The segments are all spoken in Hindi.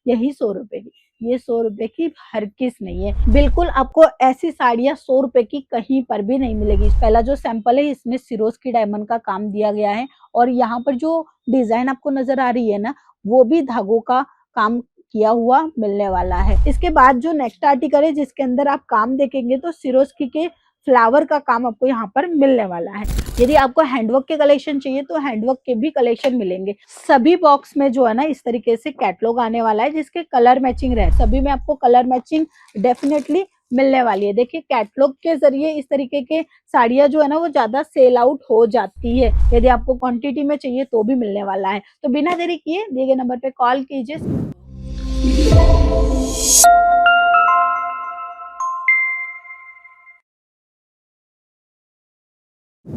यही 100 रुपए की। ये 100 रुपए की हर किस नहीं है। बिल्कुल आपको ऐसी साड़ियाँ 100 रुपए की कहीं पर भी नहीं मिलेगी। पहला जो सैंपल है इसमें सिरोस्की डायमंड का काम दिया गया है और यहाँ पर जो डिजाइन आपको नजर आ रही है ना, वो भी धागों का काम किया हुआ मिलने वाला है। इसके बाद जो नेक्स्ट आर्टिकल है जिसके अंदर आप काम देखेंगे तो सिरोस्की के फ्लावर का काम आपको यहाँ पर मिलने वाला है। यदि आपको हैंडवर्क के कलेक्शन चाहिए तो हैंडवर्क के भी कलेक्शन मिलेंगे। सभी बॉक्स में जो है ना इस तरीके से कैटलॉग आने वाला है जिसके कलर मैचिंग रहे। सभी में आपको कलर मैचिंग डेफिनेटली मिलने वाली है। देखिए कैटलॉग के जरिए इस तरीके के साड़ियाँ जो है ना वो ज्यादा सेल आउट हो जाती है। यदि आपको क्वांटिटी में चाहिए तो भी मिलने वाला है। तो बिना देरी किए दिए गए नंबर पे कॉल कीजिए।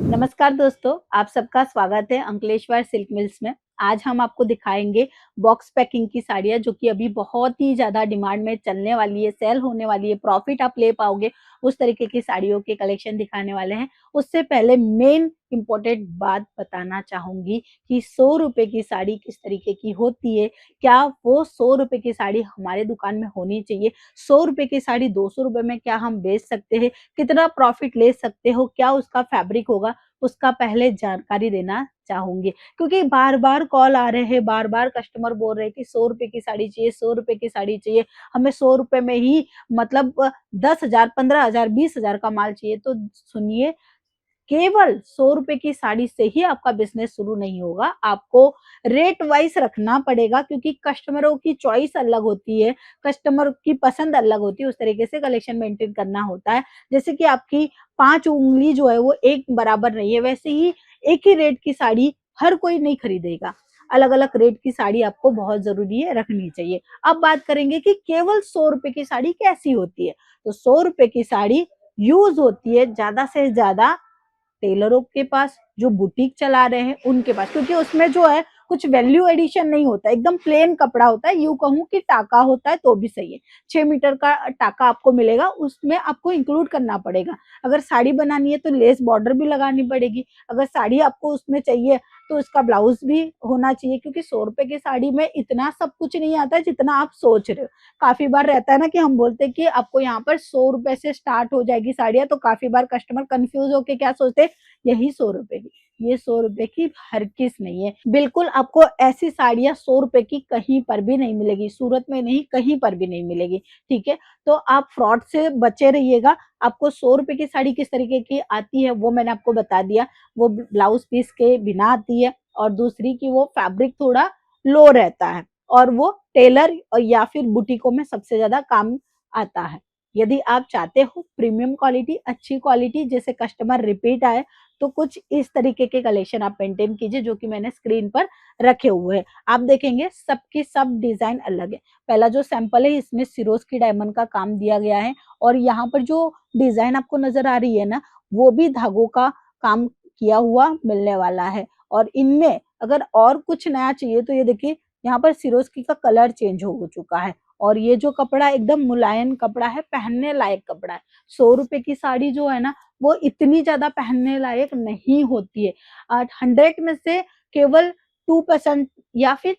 नमस्कार दोस्तों, आप सबका स्वागत है अंकलेश्वर सिल्क मिल्स में। आज हम आपको दिखाएंगे बॉक्स पैकिंग की साड़ियाँ जो कि अभी बहुत ही ज़्यादा डिमांड में चलने वाली है, सेल होने वाली है, प्रॉफिट आप ले पाओगे, उस तरीके की साड़ियों के कलेक्शन दिखाने वाले हैं। उससे पहले मेन इम्पोर्टेंट बात बताना चाहूँगी कि 100 रुपए की साड़ी किस तरीके की होती है, क्या वो 100 रुपए की साड़ी हमारे दुकान में होनी चाहिए, 100 रुपए की साड़ी 200 रुपए में क्या हम बेच सकते हैं, कितना प्रॉफिट ले सकते हो, क्या उसका फैब्रिक होगा, उसका पहले जानकारी देना चाहूंगी। क्योंकि बार बार कॉल आ रहे हैं, बार बार कस्टमर बोल रहे हैं कि 100 रुपए की साड़ी चाहिए, 100 रुपए की साड़ी चाहिए, हमें 100 रुपए में ही मतलब 10,000, 15,000, 20,000 का माल चाहिए। तो सुनिए, केवल 100 रुपए की साड़ी से ही आपका बिजनेस शुरू नहीं होगा। आपको रेट वाइज रखना पड़ेगा क्योंकि कस्टमरों की चॉइस अलग होती है, कस्टमर की पसंद अलग होती है, उस तरीके से कलेक्शन मेंटेन करना होता है। जैसे कि आपकी 5 उंगली जो है वो एक बराबर नहीं है, वैसे ही एक ही रेट की साड़ी हर कोई नहीं खरीदेगा। अलग अलग रेट की साड़ी आपको बहुत जरूरी है रखनी चाहिए। अब बात करेंगे कि केवल 100 रुपए की साड़ी कैसी होती है। तो 100 रुपए की साड़ी यूज होती है ज्यादा से ज्यादा टेलरों के पास, जो बुटीक चला रहे हैं उनके पास, क्योंकि उसमें जो है कुछ वैल्यू एडिशन नहीं होता, एकदम प्लेन कपड़ा होता है। यूं कहूं कि टाका होता है तो भी सही है। 6 मीटर का टाका आपको मिलेगा, उसमें आपको इंक्लूड करना पड़ेगा। अगर साड़ी बनानी है तो लेस बॉर्डर भी लगानी पड़ेगी। अगर साड़ी आपको उसमें चाहिए तो उसका ब्लाउज भी होना चाहिए, क्योंकि 100 रुपए की साड़ी में इतना सब कुछ नहीं आता है जितना आप सोच रहे हो। काफी बार रहता है ना कि हम बोलते हैं कि आपको यहाँ पर 100 रुपए से स्टार्ट हो जाएगी साड़ियाँ, तो काफी बार कस्टमर कंफ्यूज होके क्या सोचते हैं, यही 100 रुपए की। ये 100 रुपए की हर किस नहीं है। बिल्कुल आपको ऐसी साड़ियाँ 100 रुपए की कहीं पर भी नहीं मिलेगी, सूरत में नहीं कहीं पर भी नहीं मिलेगी। ठीक है, तो आप फ्रॉड से बचे रहिएगा। आपको 100 रुपए की साड़ी किस तरीके की आती है वो मैंने आपको बता दिया। वो ब्लाउज पीस के बिना आती है, और दूसरी की वो फैब्रिक थोड़ा लो रहता है, और वो टेलर या फिर बुटीकों में सबसे ज्यादा काम आता है। यदि आप चाहते हो प्रीमियम क्वालिटी, अच्छी क्वालिटी, जैसे कस्टमर रिपीट आए, तो कुछ इस तरीके के कलेक्शन आप मेंटेन कीजिए जो कि मैंने स्क्रीन पर रखे हुए हैं। आप देखेंगे सबकी सब डिजाइन अलग है। पहला जो सैंपल है इसमें सिरोस्की डायमंड का काम दिया गया है, और यहाँ पर जो डिजाइन आपको नजर आ रही है ना, वो भी धागों का काम किया हुआ मिलने वाला है। और इनमें अगर और कुछ नया चाहिए तो ये देखिए, यहाँ पर सिरोस्की का कलर चेंज हो चुका है, और ये जो कपड़ा एकदम मुलायम कपड़ा है, पहनने लायक कपड़ा है। 100 रुपए की साड़ी जो है ना वो इतनी ज्यादा पहनने लायक नहीं होती है। 100 में से केवल 2% या फिर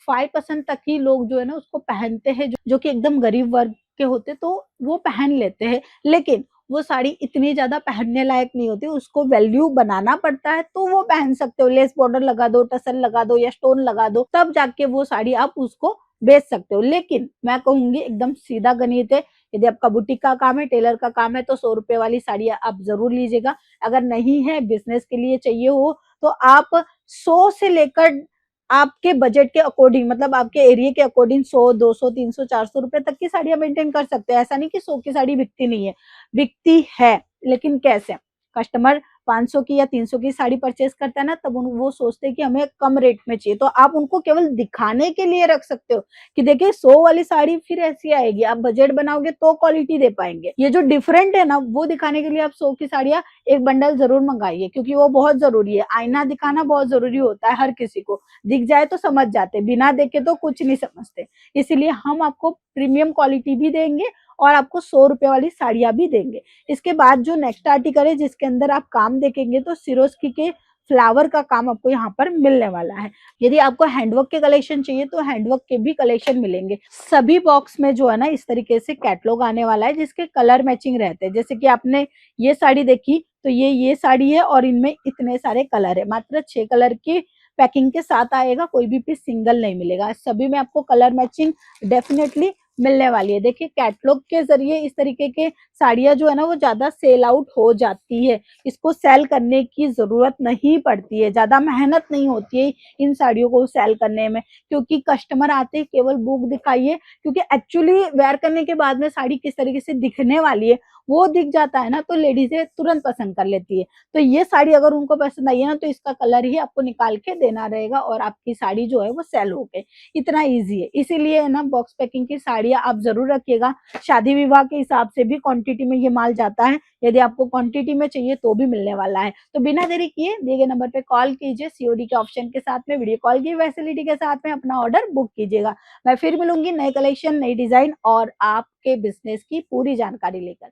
5% तक ही लोग जो है ना उसको पहनते हैं, जो कि एकदम गरीब वर्ग के होते तो वो पहन लेते हैं। लेकिन वो साड़ी इतनी ज्यादा पहनने लायक नहीं होती, उसको वैल्यू बनाना पड़ता है तो वो पहन सकते हो। लेस बॉर्डर लगा दो, टसल लगा दो या स्टोन लगा दो, तब जाके वो साड़ी आप उसको बेच सकते हो। लेकिन मैं कहूंगी एकदम सीधा गणित है। यदि आपका बुटीक का काम है, टेलर का काम है, तो 100 रुपए वाली साड़ी आप जरूर लीजिएगा। अगर नहीं है, बिजनेस के लिए चाहिए हो, तो आप 100 से लेकर आपके बजट के अकॉर्डिंग, मतलब आपके एरिया के अकॉर्डिंग 100, 200, 300, 400 रुपए तक की साड़ियां मेंटेन कर सकते हैं। ऐसा नहीं कि 100 की साड़ी बिकती नहीं है, बिकती है। लेकिन कैसे? कस्टमर 500 की या 300 की साड़ी परचेस करता है ना, तब वो सोचते हैं कि हमें कम रेट में चाहिए, तो आप उनको केवल दिखाने के लिए रख सकते हो कि देखिए 100 वाली साड़ी फिर ऐसी आएगी। आप बजट बनाओगे तो क्वालिटी दे पाएंगे। ये जो डिफरेंट है ना, वो दिखाने के लिए आप 100 की साड़ियां एक बंडल जरूर मंगाइए, क्योंकि वो बहुत जरूरी है। आईना दिखाना बहुत जरूरी होता है, हर किसी को दिख जाए तो समझ जाते, बिना देखे तो कुछ नहीं समझते। इसीलिए हम आपको प्रीमियम क्वालिटी भी देंगे और आपको 100 रुपए वाली साड़ियां भी देंगे। इसके बाद जो नेक्स्ट आर्टिकल है जिसके अंदर आप काम देखेंगे तो सिरोस्की के फ्लावर का काम आपको यहाँ पर मिलने वाला है। यदि आपको हैंडवर्क के कलेक्शन चाहिए तो हैंडवर्क के भी कलेक्शन मिलेंगे। सभी बॉक्स में जो है ना इस तरीके से कैटलॉग आने वाला है जिसके कलर मैचिंग रहते हैं। जैसे कि आपने ये साड़ी देखी तो ये साड़ी है और इनमें इतने सारे कलर है। मात्र 6 कलर की पैकिंग के साथ आएगा, कोई भी पीस सिंगल नहीं मिलेगा। सभी में आपको कलर मैचिंग डेफिनेटली मिलने वाली है। देखिए कैटलॉग के जरिए इस तरीके के साड़ियाँ जो है ना वो ज्यादा सेल आउट हो जाती है। इसको सेल करने की जरूरत नहीं पड़ती है, ज्यादा मेहनत नहीं होती है इन साड़ियों को सेल करने में, क्योंकि कस्टमर आते हैं केवल बुक दिखाइए, क्योंकि एक्चुअली वेयर करने के बाद में साड़ी किस तरीके से दिखने वाली है वो दिख जाता है ना, तो लेडीजें तुरंत पसंद कर लेती है। तो ये साड़ी अगर उनको पसंद आई है ना तो इसका कलर ही आपको निकाल के देना रहेगा और आपकी साड़ी जो है वो सेल हो गई। इतना ईजी है, इसीलिए ना बॉक्स पैकिंग की साड़ियाँ आप जरूर रखिएगा। शादी विवाह के हिसाब से भी क्वांटिटी में ये माल जाता है, यदि आपको क्वांटिटी में चाहिए तो भी मिलने वाला है। तो बिना देरी किए दिए गए नंबर पे कॉल कीजिए, सीओडी के ऑप्शन के साथ में वीडियो कॉल की फैसिलिटी के साथ में अपना ऑर्डर बुक कीजिएगा। मैं फिर मिलूंगी नए कलेक्शन, नई डिजाइन और आपके बिजनेस की पूरी जानकारी लेकर।